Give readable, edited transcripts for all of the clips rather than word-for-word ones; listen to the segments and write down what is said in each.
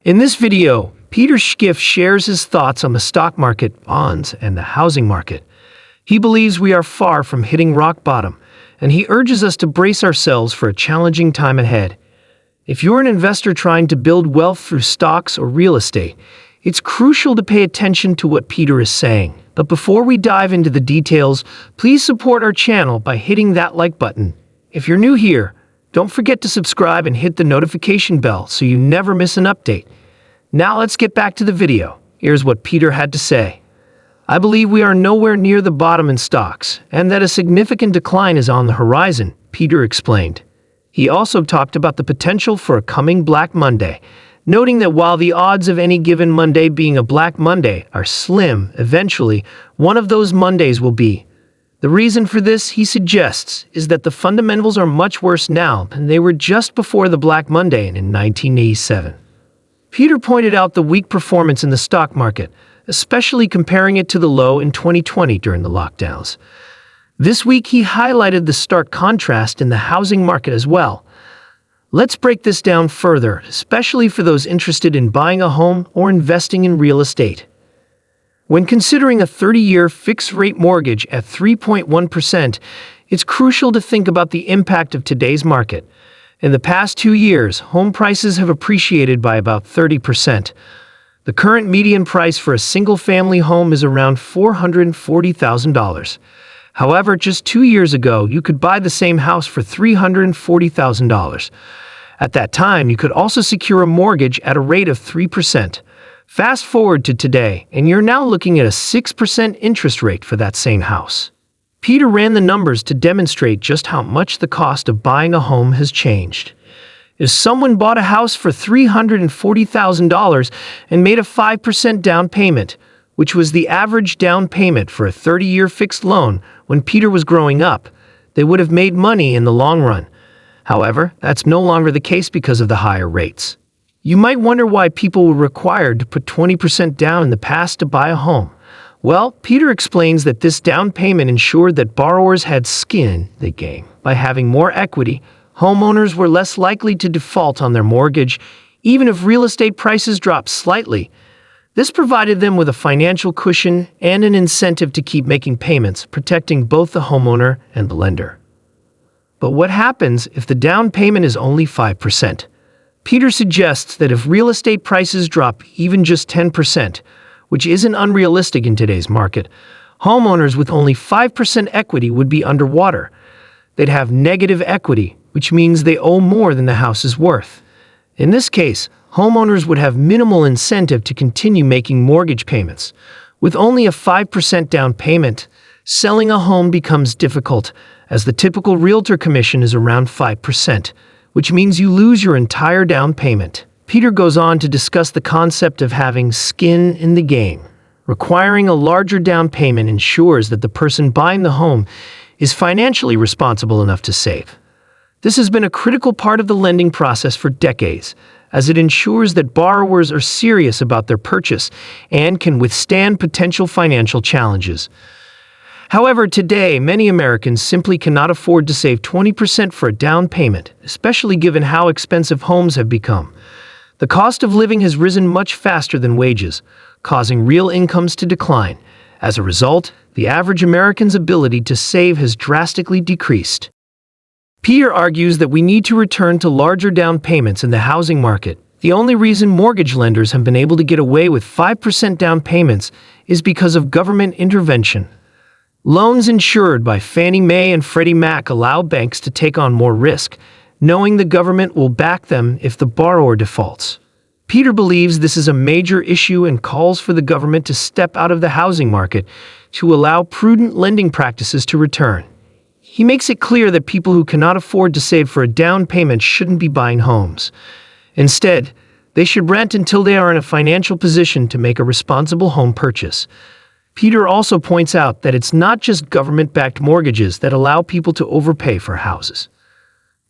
In this video, Peter Schiff shares his thoughts on the stock market, bonds, and the housing market. He believes we are far from hitting rock bottom, and he urges us to brace ourselves for a challenging time ahead. If you're an investor trying to build wealth through stocks or real estate, it's crucial to pay attention to what Peter is saying. But before we dive into the details, please support our channel by hitting that like button. If you're new here, don't forget to subscribe and hit the notification bell so you never miss an update. Now let's get back to the video. Here's what Peter had to say. I believe we are nowhere near the bottom in stocks, and that a significant decline is on the horizon, Peter explained. He also talked about the potential for a coming Black Monday, noting that while the odds of any given Monday being a Black Monday are slim, eventually, one of those Mondays will be. The reason for this, he suggests, is that the fundamentals are much worse now than they were just before the Black Monday in 1987. Peter pointed out the weak performance in the stock market, especially comparing it to the low in 2020 during the lockdowns. This week, he highlighted the stark contrast in the housing market as well. Let's break this down further, especially for those interested in buying a home or investing in real estate. When considering a 30-year fixed-rate mortgage at 3.1%, it's crucial to think about the impact of today's market. In the past 2 years, home prices have appreciated by about 30%. The current median price for a single-family home is around $440,000. However, just 2 years ago, you could buy the same house for $340,000. At that time, you could also secure a mortgage at a rate of 3%. Fast forward to today, and you're now looking at a 6% interest rate for that same house. Peter ran the numbers to demonstrate just how much the cost of buying a home has changed. If someone bought a house for $340,000 and made a 5% down payment, which was the average down payment for a 30-year fixed loan when Peter was growing up, they would have made money in the long run. However, that's no longer the case because of the higher rates. You might wonder why people were required to put 20% down in the past to buy a home. Well, Peter explains that this down payment ensured that borrowers had skin in the game. By having more equity, homeowners were less likely to default on their mortgage, even if real estate prices dropped slightly. This provided them with a financial cushion and an incentive to keep making payments, protecting both the homeowner and the lender. But what happens if the down payment is only 5%? Peter suggests that if real estate prices drop even just 10%, which isn't unrealistic in today's market, homeowners with only 5% equity would be underwater. They'd have negative equity, which means they owe more than the house is worth. In this case, homeowners would have minimal incentive to continue making mortgage payments. With only a 5% down payment, selling a home becomes difficult, as the typical realtor commission is around 5%. Which means you lose your entire down payment. Peter goes on to discuss the concept of having skin in the game. Requiring a larger down payment ensures that the person buying the home is financially responsible enough to save. This has been a critical part of the lending process for decades, as it ensures that borrowers are serious about their purchase and can withstand potential financial challenges. However, today, many Americans simply cannot afford to save 20% for a down payment, especially given how expensive homes have become. The cost of living has risen much faster than wages, causing real incomes to decline. As a result, the average American's ability to save has drastically decreased. Peter argues that we need to return to larger down payments in the housing market. The only reason mortgage lenders have been able to get away with 5% down payments is because of government intervention. Loans insured by Fannie Mae and Freddie Mac allow banks to take on more risk, knowing the government will back them if the borrower defaults. Peter believes this is a major issue and calls for the government to step out of the housing market to allow prudent lending practices to return. He makes it clear that people who cannot afford to save for a down payment shouldn't be buying homes. Instead, they should rent until they are in a financial position to make a responsible home purchase. Peter also points out that it's not just government-backed mortgages that allow people to overpay for houses.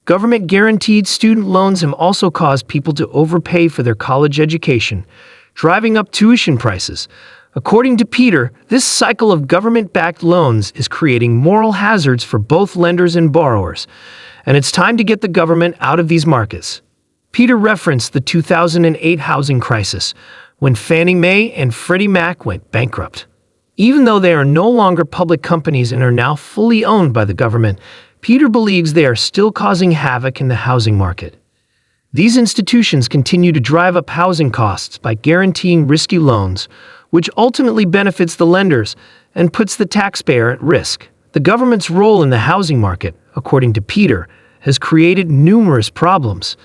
Government-guaranteed student loans have also caused people to overpay for their college education, driving up tuition prices. According to Peter, this cycle of government-backed loans is creating moral hazards for both lenders and borrowers, and it's time to get the government out of these markets. Peter referenced the 2008 housing crisis, when Fannie Mae and Freddie Mac went bankrupt. Even though they are no longer public companies and are now fully owned by the government, Peter believes they are still causing havoc in the housing market. These institutions continue to drive up housing costs by guaranteeing risky loans, which ultimately benefits the lenders and puts the taxpayer at risk. The government's role in the housing market, according to Peter, has created numerous problems.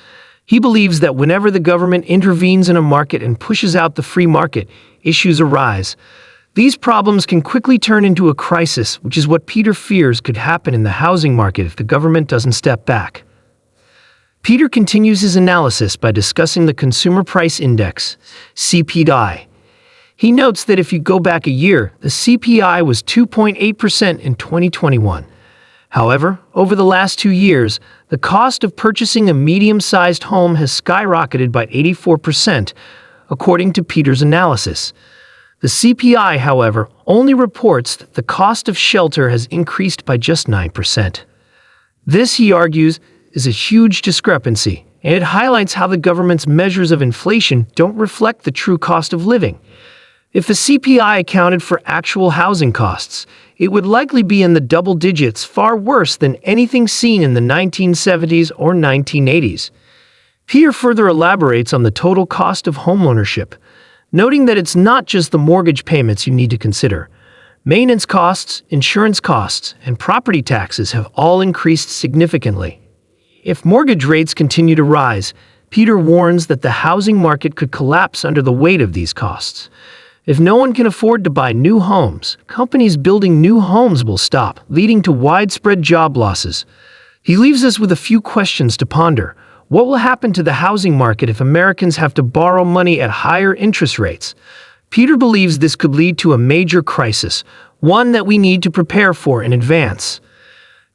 He believes that whenever the government intervenes in a market and pushes out the free market, issues arise. These problems can quickly turn into a crisis, which is what Peter fears could happen in the housing market if the government doesn't step back. Peter continues his analysis by discussing the Consumer Price Index, CPI. He notes that if you go back a year, the CPI was 2.8% in 2021. However, over the last 2 years, the cost of purchasing a medium-sized home has skyrocketed by 84%, according to Peter's analysis. The CPI, however, only reports that the cost of shelter has increased by just 9%. This, he argues, is a huge discrepancy, and it highlights how the government's measures of inflation don't reflect the true cost of living. If the CPI accounted for actual housing costs, it would likely be in the double digits, far worse than anything seen in the 1970s or 1980s. Peter further elaborates on the total cost of homeownership, noting that it's not just the mortgage payments you need to consider. Maintenance costs, insurance costs, and property taxes have all increased significantly. If mortgage rates continue to rise, Peter warns that the housing market could collapse under the weight of these costs. If no one can afford to buy new homes, companies building new homes will stop, leading to widespread job losses. He leaves us with a few questions to ponder. What will happen to the housing market if Americans have to borrow money at higher interest rates? Peter believes this could lead to a major crisis, one that we need to prepare for in advance.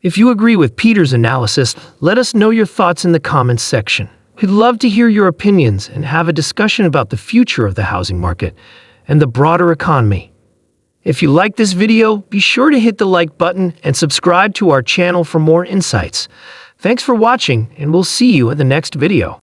If you agree with Peter's analysis, let us know your thoughts in the comments section. We'd love to hear your opinions and have a discussion about the future of the housing market and the broader economy. If you like this video, be sure to hit the like button and subscribe to our channel for more insights. Thanks for watching, and we'll see you in the next video.